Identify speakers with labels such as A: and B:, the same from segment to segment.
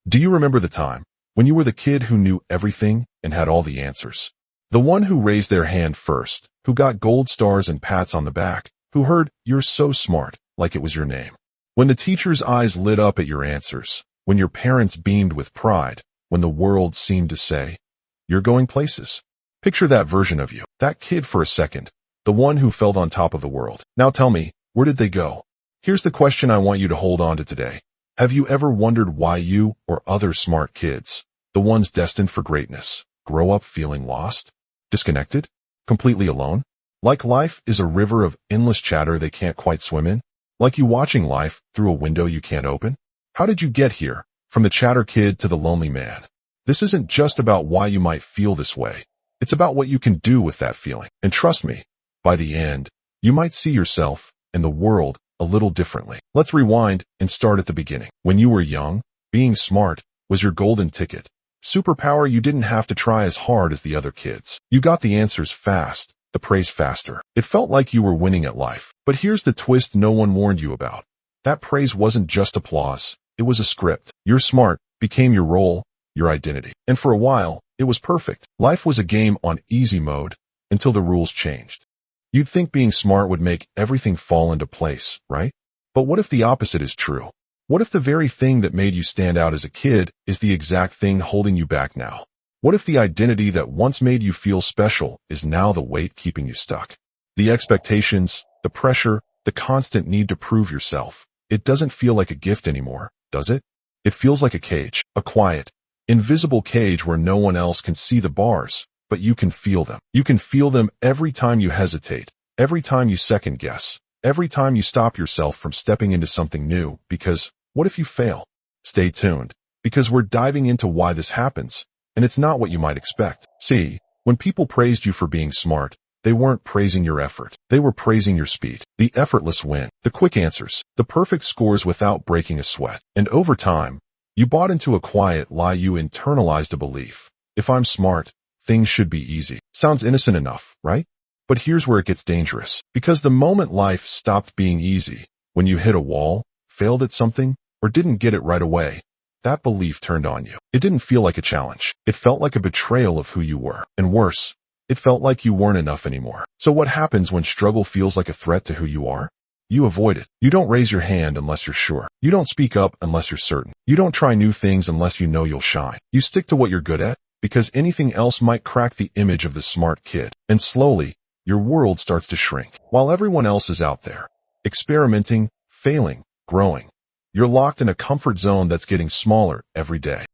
A: Do you remember the time when you were the kid who knew everything and had all the answers? The one who raised their hand first, who got gold stars and pats on the back, who heard, "You're so smart," like it was your name. When the teacher's eyes lit up at your answers, when your parents beamed with pride, when the world seemed to say, "You're going places." Picture that version of you, that kid for a second, the one who felt on top of the world. Now tell me, where did they go? Here's the question I want you to hold on to today. Have you ever wondered why you or other smart kids, the ones destined for greatness, grow up feeling lost, disconnected, completely alone? Like life is a river of endless chatter they can't quite swim in? Like you watching life through a window you can't open? How did you get here, from the chatter kid to the lonely man? This isn't just about why you might feel this way. It's about what you can do with that feeling. And trust me, by the end, you might see yourself and the world a little differently. Let's rewind and start at the beginning. When you were young, being smart was your golden ticket. Superpower you didn't have to try as hard as the other kids. You got the answers fast, the praise faster. It felt like you were winning at life. But here's the twist no one warned you about. That praise wasn't just applause. It was a script. You're smart became your role, your identity. And for a while, it was perfect. Life was a game on easy mode until the rules changed. You'd think being smart would make everything fall into place, right? But what if the opposite is true? What if the very thing that made you stand out as a kid is the exact thing holding you back now? What if the identity that once made you feel special is now the weight keeping you stuck? The expectations, the pressure, the constant need to prove yourself. It doesn't feel like a gift anymore, does it? It feels like a cage, a quiet, invisible cage where no one else can see the bars, but you can feel them. You can feel them every time you hesitate, every time you second guess, every time you stop yourself from stepping into something new, because what if you fail? Stay tuned, because we're diving into why this happens, and it's not what you might expect. See, when people praised you for being smart, they weren't praising your effort. They were praising your speed, the effortless win, the quick answers, the perfect scores without breaking a sweat. And over time, you bought into a quiet lie. You internalized a belief. If I'm smart, things should be easy. Sounds innocent enough, right? But here's where it gets dangerous. Because the moment life stopped being easy, when you hit a wall, failed at something, or didn't get it right away, that belief turned on you. It didn't feel like a challenge. It felt like a betrayal of who you were. And worse, it felt like you weren't enough anymore. So what happens when struggle feels like a threat to who you are? You avoid it. You don't raise your hand unless you're sure. You don't speak up unless you're certain. You don't try new things unless you know you'll shine. You stick to what you're good at, because anything else might crack the image of the smart kid. And slowly, your world starts to shrink. While everyone else is out there, experimenting, failing, growing, you're locked in a comfort zone that's getting smaller every day.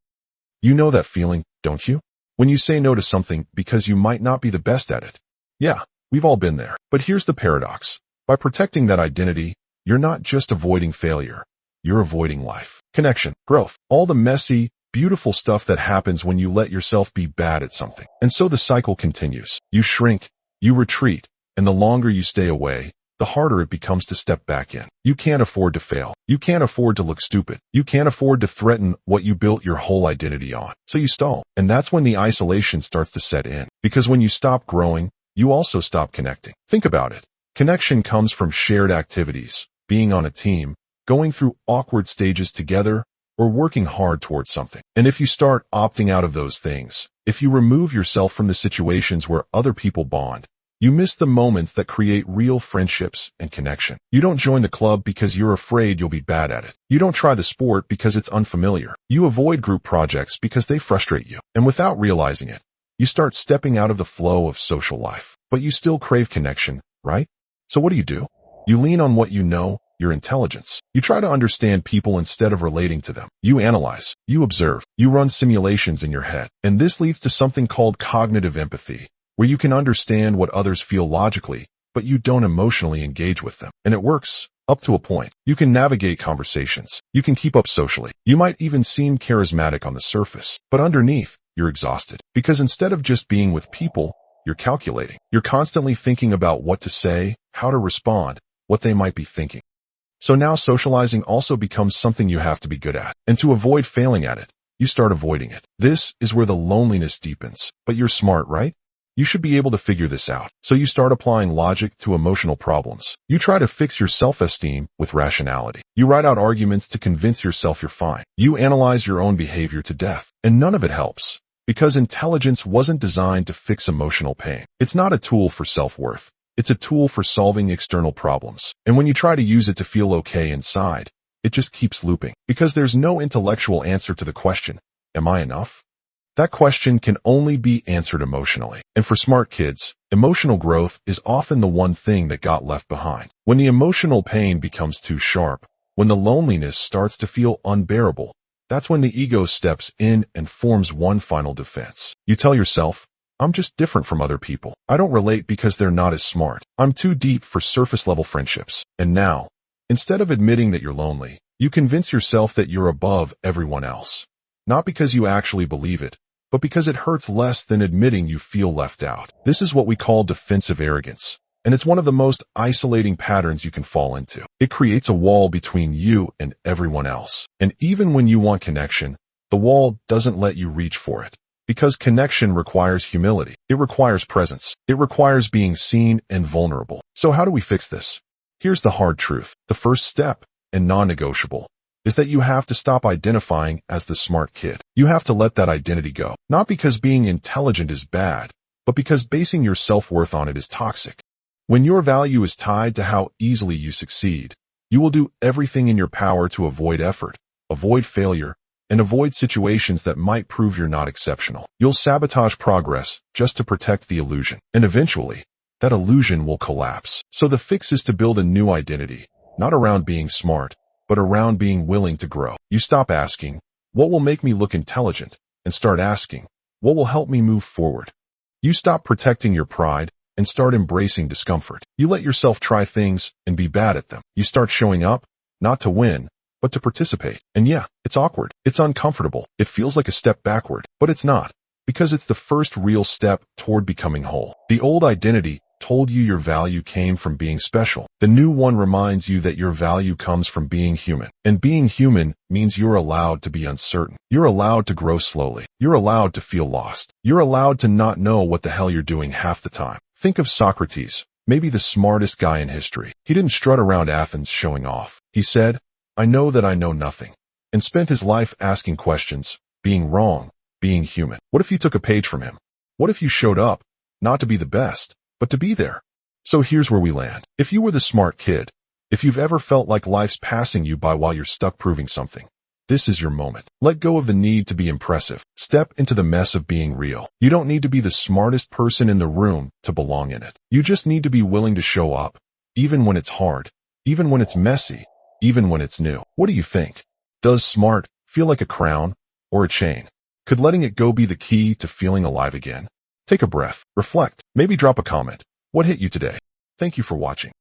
A: You know that feeling, don't you? When you say no to something because you might not be the best at it. Yeah, we've all been there. But here's the paradox. By protecting that identity, you're not just avoiding failure. You're avoiding life, connection, growth, all the messy, beautiful stuff that happens when you let yourself be bad at something. And so the cycle continues. You shrink, you retreat, and the longer you stay away, the harder it becomes to step back in. You can't afford to fail. You can't afford to look stupid. You can't afford to threaten what you built your whole identity on. So you stall. And that's when the isolation starts to set in. Because when you stop growing, you also stop connecting. Think about it. Connection comes from shared activities, being on a team, going through awkward stages together, or working hard towards something. And if you start opting out of those things, if you remove yourself from the situations where other people bond, you miss the moments that create real friendships and connection. You don't join the club because you're afraid you'll be bad at it. You don't try the sport because it's unfamiliar. You avoid group projects because they frustrate you. And without realizing it, you start stepping out of the flow of social life. But you still crave connection, right? So what do? You lean on what you know, your intelligence. You try to understand people instead of relating to them. You analyze, you observe, you run simulations in your head. And this leads to something called cognitive empathy, where you can understand what others feel logically, but you don't emotionally engage with them. And it works, up to a point. You can navigate conversations. You can keep up socially. You might even seem charismatic on the surface, but underneath, you're exhausted. Because instead of just being with people, you're calculating. You're constantly thinking about what to say, how to respond, what they might be thinking. So now socializing also becomes something you have to be good at. And to avoid failing at it, you start avoiding it. This is where the loneliness deepens. But you're smart, right? You should be able to figure this out. So you start applying logic to emotional problems. You try to fix your self-esteem with rationality. You write out arguments to convince yourself you're fine. You analyze your own behavior to death. And none of it helps. Because intelligence wasn't designed to fix emotional pain. It's not a tool for self-worth. It's a tool for solving external problems. And when you try to use it to feel okay inside, it just keeps looping. Because there's no intellectual answer to the question, am I enough? That question can only be answered emotionally. And for smart kids, emotional growth is often the one thing that got left behind. When the emotional pain becomes too sharp, when the loneliness starts to feel unbearable, that's when the ego steps in and forms one final defense. You tell yourself, I'm just different from other people. I don't relate because they're not as smart. I'm too deep for surface-level friendships. And now, instead of admitting that you're lonely, you convince yourself that you're above everyone else. Not because you actually believe it, but because it hurts less than admitting you feel left out. This is what we call defensive arrogance. And it's one of the most isolating patterns you can fall into. It creates a wall between you and everyone else. And even when you want connection, the wall doesn't let you reach for it. Because connection requires humility. It requires presence. It requires being seen and vulnerable. So how do we fix this? Here's the hard truth. The first step, and non-negotiable, is that you have to stop identifying as the smart kid. You have to let that identity go. Not because being intelligent is bad, but because basing your self-worth on it is toxic. When your value is tied to how easily you succeed, you will do everything in your power to avoid effort, avoid failure, and avoid situations that might prove you're not exceptional. You'll sabotage progress just to protect the illusion. And eventually, that illusion will collapse. So the fix is to build a new identity, not around being smart, but around being willing to grow. You stop asking, what will make me look intelligent? And start asking, what will help me move forward? You stop protecting your pride and start embracing discomfort. You let yourself try things and be bad at them. You start showing up, not to win, but to participate. And yeah, it's awkward. It's uncomfortable. It feels like a step backward, but it's not, because it's the first real step toward becoming whole. The old identity told you your value came from being special. The new one reminds you that your value comes from being human. And being human means you're allowed to be uncertain. You're allowed to grow slowly. You're allowed to feel lost. You're allowed to not know what the hell you're doing half the time. Think of Socrates, maybe the smartest guy in history. He didn't strut around Athens showing off. He said, I know that I know nothing, and spent his life asking questions, being wrong, being human. What if you took a page from him? What if you showed up, not to be the best, but to be there? So here's where we land. If you were the smart kid, if you've ever felt like life's passing you by while you're stuck proving something, this is your moment. Let go of the need to be impressive. Step into the mess of being real. You don't need to be the smartest person in the room to belong in it. You just need to be willing to show up, even when it's hard, even when it's messy, even when it's new. What do you think? Does smart feel like a crown or a chain? Could letting it go be the key to feeling alive again? Take a breath, reflect, maybe drop a comment. What hit you today? Thank you for watching.